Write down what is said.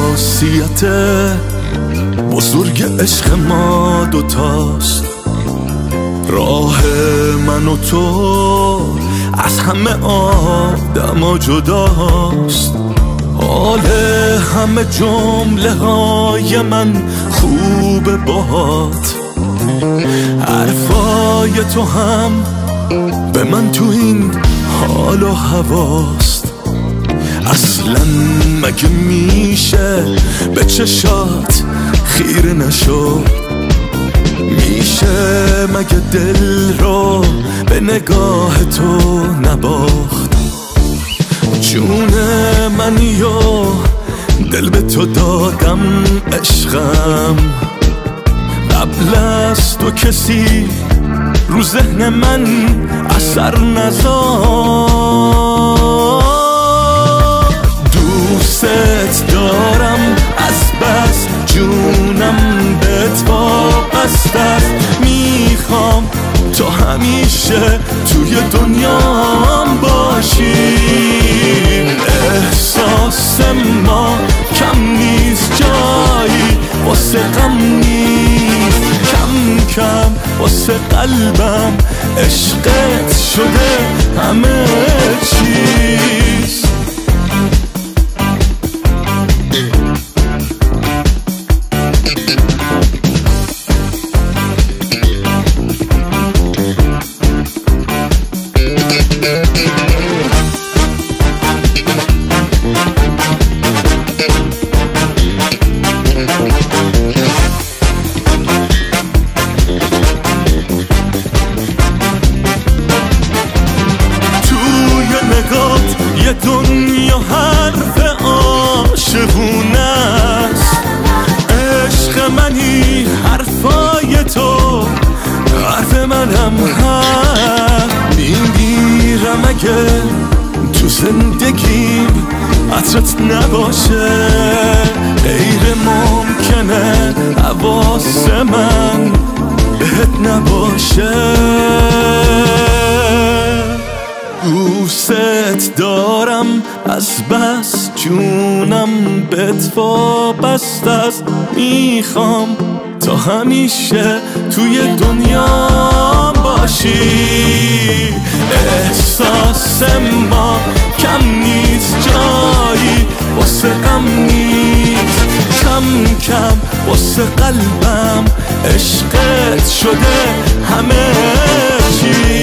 خاصیت بزرگ عشق ما دوتاست. راه من و تو از همه آدما جداست. حال همه جمله های من خوبه باهات، حرفای تو هم به من تو این حال و هواست. اصلا مگه میشه به چشات خیره نشد؟ میشه مگه دل رو به نگاه تو نباخت؟ جون منی و دل به تو دادم عشقم، قبل از تو کسی رو ذهن من اثر نذار. دوست دارم از بس جونم بهت وابست است. میخوام تو همیشه توی دنیام باشی. احساس ما کم نیست، جایی واسه غم نیست. کم کم واسه قلبم عشقت شده همه چیز. یه دنیا حرف عاشقونه است. عشق منی حرفای تو حرف منم هست. میگیرم اگه تو زندگیم عطرت نباشه، غیر ممکنه حواس من بهت نباشه. دوست دارم از بس جونم بهت وابست است. میخوام تا همیشه توی دنیا باشی. احساس ما کم نیست، جایی واسه غم نیست. کم کم واسه قلبم عشقت شده همه چی.